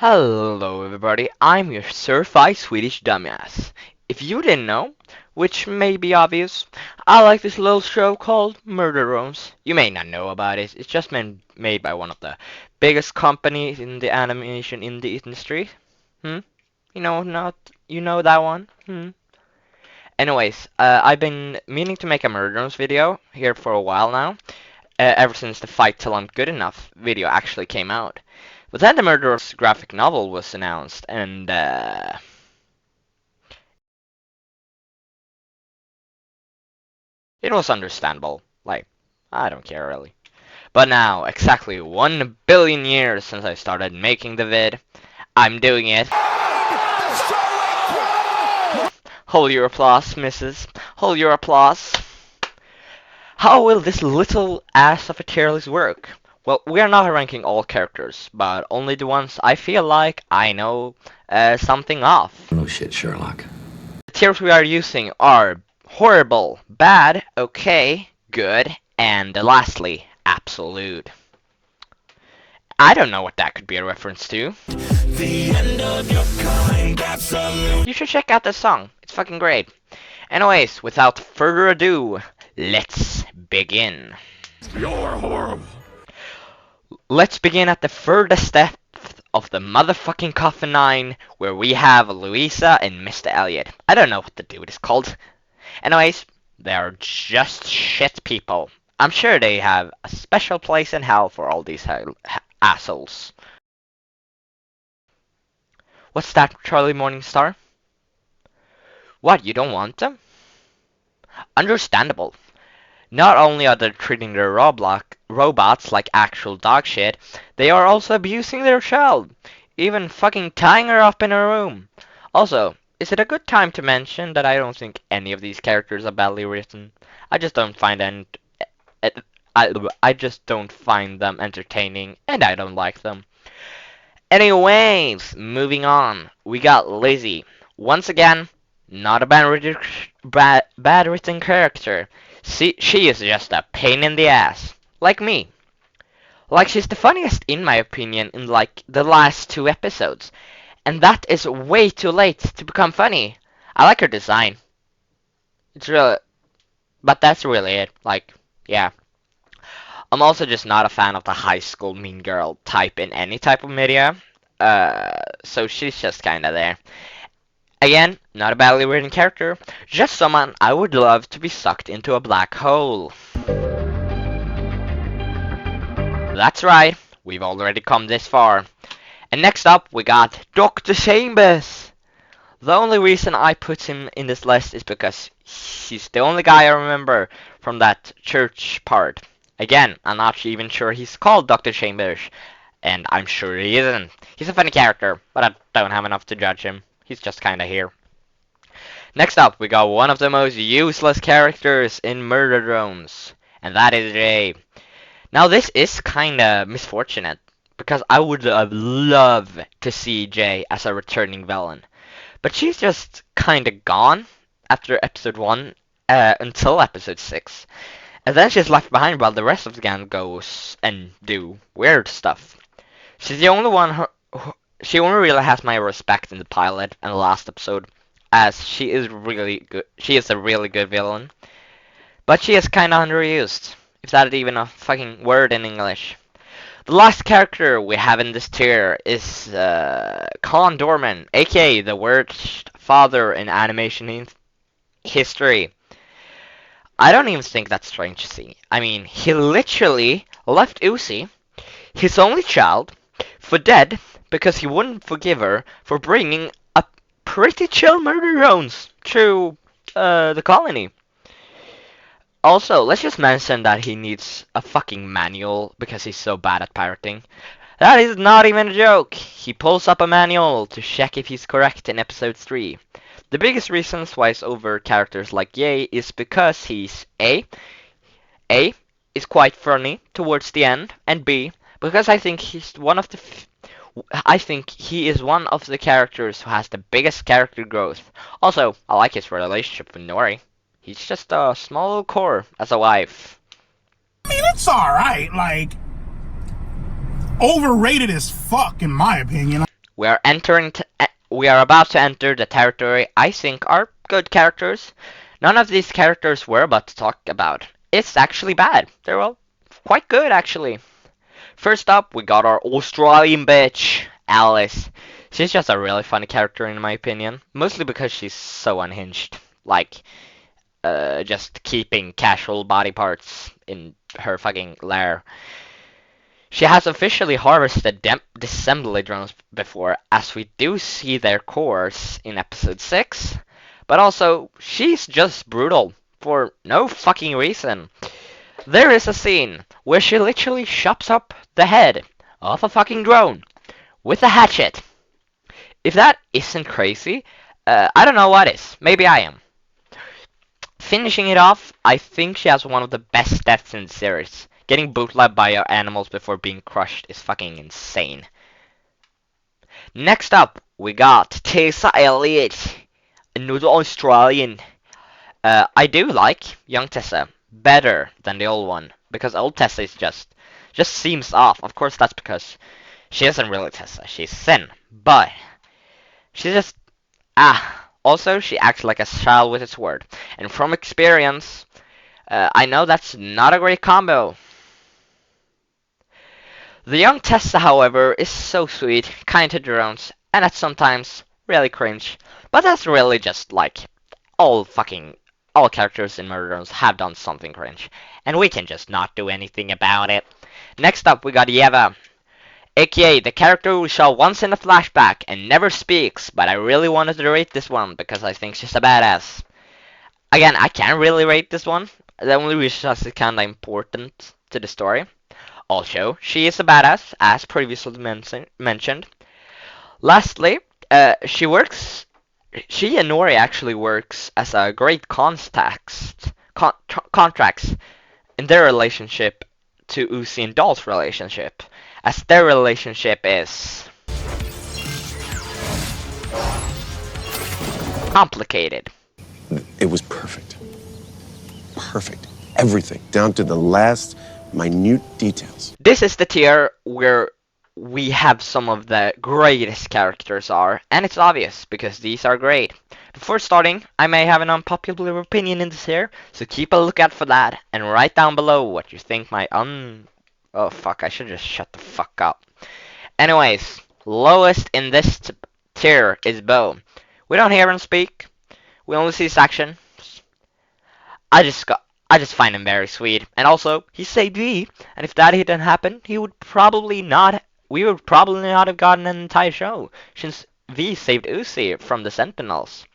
Hello everybody, I'm your certified Swedish dumbass. If you didn't know, which may be obvious, I like this little show called Murder Rooms. You may not know about it, it's just been made by one of the biggest companies in the animation industry. Hmm? You know that one? Anyways, I've been meaning to make a Murder Rooms video here for a while now, ever since the Fight Till I'm Good Enough video actually came out. But then the Murderous graphic novel was announced, and it was understandable. Like, I don't care really. But now, exactly 1 billion years since I started making the vid, I'm doing it. Hold your applause, missus. Hold your applause. How will this little ass of a tier list work? Well, we are not ranking all characters, but only the ones I feel like I know something of. No shit, Sherlock. The tiers we are using are horrible, bad, okay, good, and lastly, absolute. I don't know what that could be a reference to. The end of your kind, absolute. You should check out this song. It's fucking great. Anyways, without further ado, let's begin. You're horrible. Let's begin at the furthest depth of the motherfucking Coffin 9, where we have Louisa and Mr. Elliot. I don't know what the dude is called. Anyways, they are just shit people. I'm sure they have a special place in hell for all these assholes. What's that, Charlie Morningstar? What, you don't want them? Understandable. Not only are they treating their robots like actual dog shit, they are also abusing their child, even fucking tying her up in her room. Also, is it a good time to mention that I don't think any of these characters are badly written? I just don't find I just don't find them entertaining, and I don't like them. Anyways, moving on, we got Lizzie. Once again, not a bad written character. She is just a pain in the ass. Like me. Like, she's the funniest in my opinion in like the last 2 episodes. And that is way too late to become funny. I like her design. It's really, but that's really it. Like, yeah. I'm also just not a fan of the high school mean girl type in any type of media. So she's just kinda there. Again, not a badly written character, just someone I would love to be sucked into a black hole. That's right, we've already come this far. And next up, we got Dr. Chambers. The only reason I put him in this list is because he's the only guy I remember from that church part. Again, I'm not even sure he's called Dr. Chambers, and I'm sure he isn't. He's a funny character, but I don't have enough to judge him. He's just kinda here. Next up, we got one of the most useless characters in Murder Drones, and that is Jay. Now this is kinda misfortunate, because I would have loved to see Jay as a returning villain. But she's just kinda gone after episode 1 until episode 6. And then she's left behind while the rest of the gang goes and do weird stuff. She's the only one she only really has my respect in the pilot and the last episode, as she is really good. She is a really good villain. But she is kinda underused, if that is even a fucking word in English. The last character we have in this tier is Con Dorman, aka the worst father in animation history. I don't even think that's strange to see. I mean, he literally left Uzi, his only child, for dead because he wouldn't forgive her for bringing a pretty chill murder drones to the colony. Also, let's just mention that he needs a fucking manual because he's so bad at pirating. That is not even a joke. He pulls up a manual to check if he's correct in episode 3. The biggest reasons why he's over characters like Ye is because he's A is quite funny towards the end, and B because I think he is one of the characters who has the biggest character growth. Also, I like his relationship with Nori. He's just a small little core as a wife. I mean, it's alright, like, overrated as fuck in my opinion. We are about to enter the territory I think are good characters. None of these characters we're about to talk about. It's actually bad. They're all quite good, actually. First up, we got our Australian bitch, Alice. She's just a really funny character in my opinion, mostly because she's so unhinged. Like, just keeping casual body parts in her fucking lair. She has officially harvested disassembly drones before, as we do see their cores in episode 6. But also, she's just brutal, for no fucking reason. There is a scene where she literally chops up the head of a fucking drone with a hatchet. If that isn't crazy, I don't know what is. Maybe I am. Finishing it off, I think she has one of the best deaths in the series. Getting bootlegged by animals before being crushed is fucking insane. Next up, we got Tessa Elliott, another Australian. I do like young Tessa better than the old one, because old Tessa is just seems off. Of course, that's because she isn't really Tessa, she's Sin, but she's just Also, she acts like a child with a sword, and from experience, I know that's not a great combo. The young Tessa, however, is so sweet, kind to drones, and at sometimes really cringe. But that's really just like all characters in Murder Drones have done something cringe, and we can just not do anything about it. Next up, we got Yeva, aka the character we saw once in a flashback and never speaks, but I really wanted to rate this one because I think she's a badass. Again, I can't really rate this one. The only reason is it's kinda important to the story. Also, she is a badass, as previously mentioned. Lastly, she and Nori actually works as a great contracts in their relationship to Uzi and Doll's relationship, as their relationship is complicated. It was perfect. Perfect. Everything, down to the last minute details. This is the tier where we have some of the greatest characters are, and it's obvious because these are great. Before starting, I may have an unpopular opinion in this here, so keep a lookout for that, and write down below what you think my Oh fuck, I should just shut the fuck up. Anyways, lowest in this tier is Bo. We don't hear him speak, we only see his action. I just find him very sweet, and also he saved V, and if that didn't happen, we would probably not have gotten an entire show, since V saved Uzi from the Sentinels.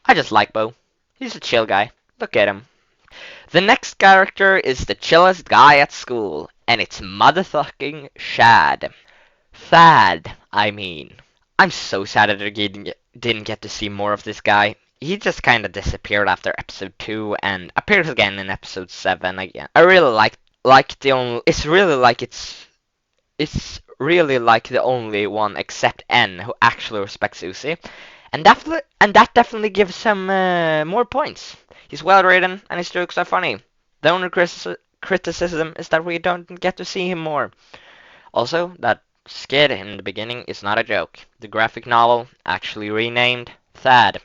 I just like Bo. He's a chill guy. Look at him. The next character is the chillest guy at school, and it's motherfucking Shad. Thad, I mean. I'm so sad that I didn't get to see more of this guy. He just kind of disappeared after episode 2 and appears again in episode 7 again. I really like the only. It's really like the only one except N who actually respects Uzi, and that definitely gives him more points. He's well written and his jokes are funny. The only criticism is that we don't get to see him more. Also, that skid in the beginning is not a joke. The graphic novel actually renamed Thad.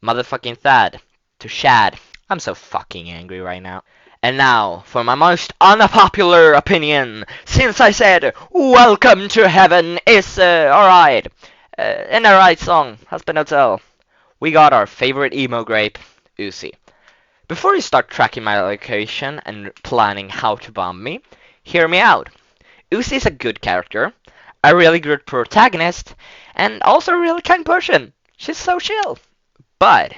Motherfucking Thad to Shad. I'm so fucking angry right now. And now, for my most unpopular opinion, since I said Welcome to Heaven is alright. An alright song, Husband Hotel. We got our favorite emo grape, Uzi. Before you start tracking my location and planning how to bomb me, hear me out. Uzi is a good character, a really good protagonist, and also a really kind person. She's so chill. But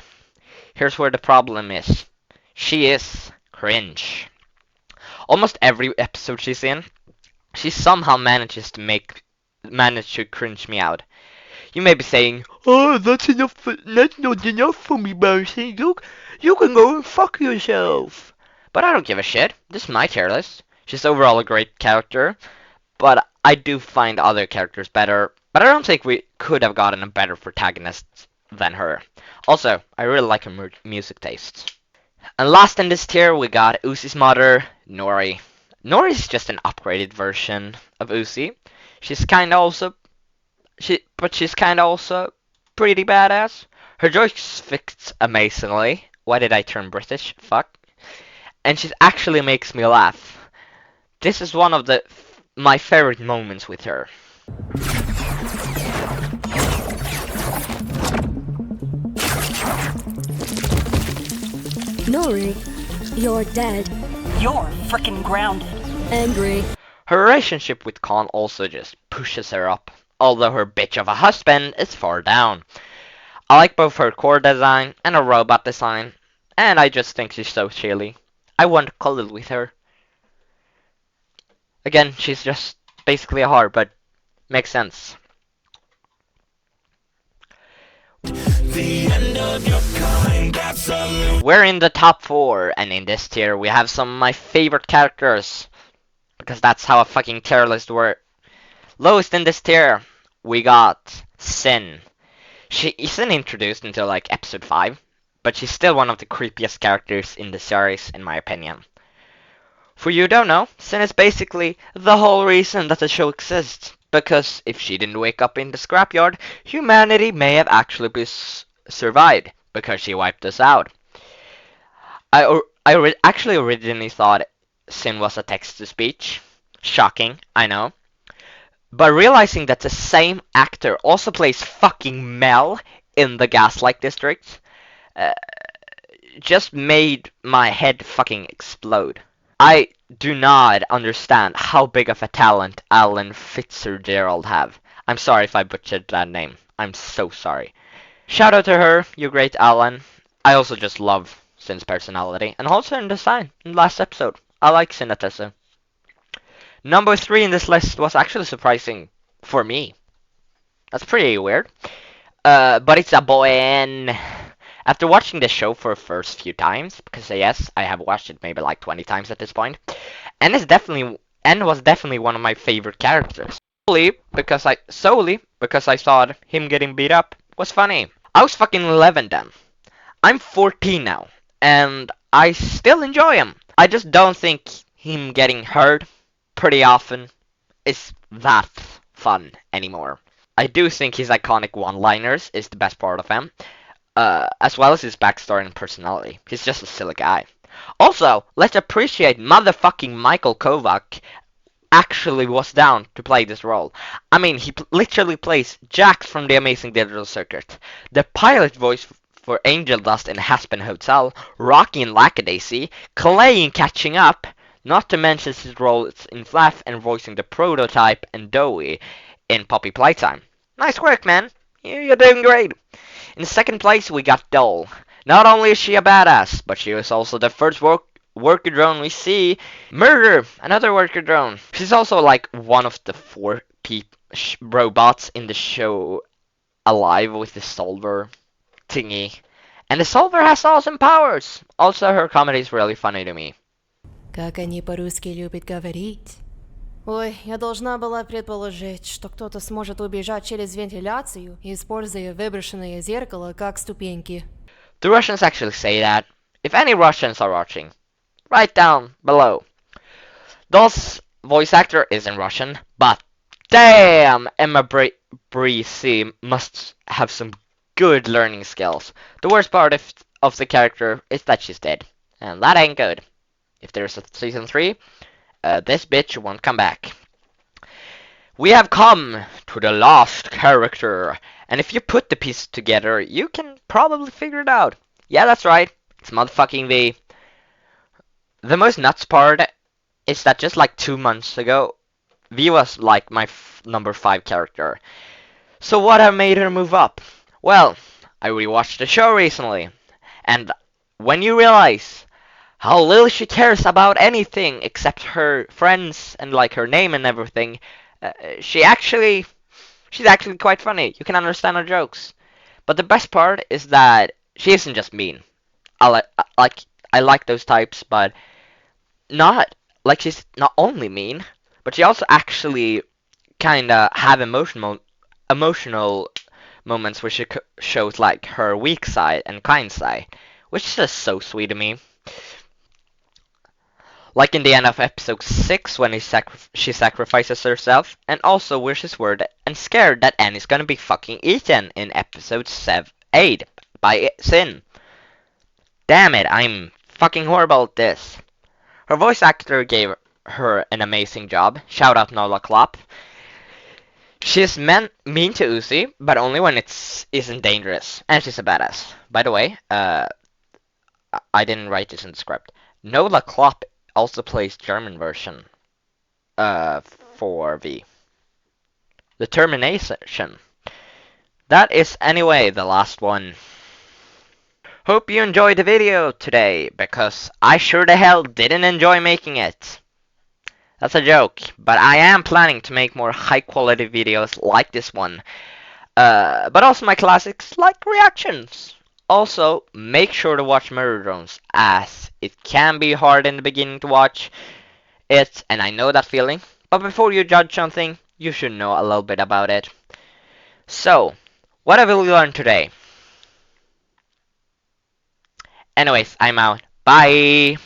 here's where the problem is. She is cringe. Almost every episode she's in, she somehow manages to cringe me out. You may be saying, "Oh, that's not enough for me, Barcy. You can go and fuck yourself." But I don't give a shit. This is my tier list. She's overall a great character, but I do find other characters better. But I don't think we could have gotten a better protagonist than her. Also, I really like her music tastes. And last in this tier, we got Uzi's mother, Nori. Nori's just an upgraded version of Uzi. She's kinda also but she's kind of also pretty badass. Her jokes fits amazingly. Why did I turn British? Fuck. And she actually makes me laugh. This is one of my favorite moments with her. Nori, you're dead. You're frickin' grounded. Angry. Her relationship with Khan also just pushes her up, although her bitch of a husband is far down. I like both her core design and her robot design, and I just think she's so chilly. I want to cuddle with her. Again, she's just basically a heart, but makes sense. We're in the top 4, and in this tier we have some of my favorite characters, because that's how a fucking tier list works. Lowest in this tier, we got Sin. She isn't introduced until like episode 5, but she's still one of the creepiest characters in the series, in my opinion. For you who don't know, Sin is basically the whole reason that the show exists, because if she didn't wake up in the scrapyard, humanity may have actually survived, because she wiped us out. I actually originally thought Sin was a text-to-speech. Shocking, I know. But realizing that the same actor also plays fucking Mel in the Gaslight District uh, just made my head fucking explode. I do not understand how big of a talent Alan Fitzgerald have. I'm sorry if I butchered that name. I'm so sorry. Shout out to her, you great Alan. I also just love Sin's personality and also her design in the last episode. I like Sin Atessa. Number 3 in this list was actually surprising for me. That's pretty weird. But it's a boy. And after watching the show for the first few times, because yes, I have watched it maybe like 20 times at this point, and was definitely one of my favorite characters. Solely because I thought him getting beat up was funny. I was fucking 11 then. I'm 14 now, and I still enjoy him. I just don't think him getting hurt pretty often is that fun anymore. I do think his iconic one-liners is the best part of him, as well as his backstory and personality. He's just a silly guy. Also, let's appreciate motherfucking Michael Kovac actually was down to play this role. I mean, he literally plays Jax from The Amazing Digital Circuit, the pilot voice for Angel Dust in Aspen Hotel, Rocky in Lackadaisy, Clay in Catching Up, not to mention his roles in Flaff and voicing the prototype and Dowie in Poppy Playtime. Nice work, man. You're doing great. In second place, we got Doll. Not only is she a badass, but she was also the first worker drone we see. Murder, another worker drone. She's also like one of the 4 robots in the show alive with the solver thingy. And the solver has awesome powers. Also, her comedy is really funny to me. Как они по-русски любят говорить. Ой, я должна была предположить, что кто-то сможет убежать через вентиляцию, используя выброшенное зеркало как ступеньки. The Russians actually say that. If any Russians are watching, write down below. Doll's voice actor isn't Russian, but damn, Emma Breezy must have some good learning skills. The worst part of the character is that she's dead, and that ain't good. If there's a season 3, this bitch won't come back. We have come to the last character, and if you put the pieces together, you can probably figure it out. Yeah, that's right, it's motherfucking V. The most nuts part is that just like 2 months ago, V was like my number 5 character. So what have made her move up? Well, I rewatched the show recently, and when you realize how little she cares about anything except her friends and like her name and everything, she's actually quite funny. You can understand her jokes. But the best part is that she isn't just mean. I like those types, but not like she's not only mean, but she also actually kinda have emotional moments where she shows like her weak side and kind side, which is just so sweet to me. Like in the end of episode 6 when she sacrifices herself, and also where she's worried and scared that Annie's gonna be fucking eaten in episode 8 by Sin. Damn it, I'm fucking horrible at this. Her voice actor gave her an amazing job. Shout out Nola Klopp. She's mean to Uzi, but only when it isn't dangerous. And she's a badass. By the way, I didn't write this in the script. Nola Klopp also plays German version for V. The Termination. That is anyway the last one. Hope you enjoyed the video today, because I sure the hell didn't enjoy making it. That's a joke, but I am planning to make more high quality videos like this one. But also my classics like reactions. Also, make sure to watch Mirror Drones, as it can be hard in the beginning to watch it, and I know that feeling. But before you judge something, you should know a little bit about it. So, what have we learned today? Anyways, I'm out. Bye!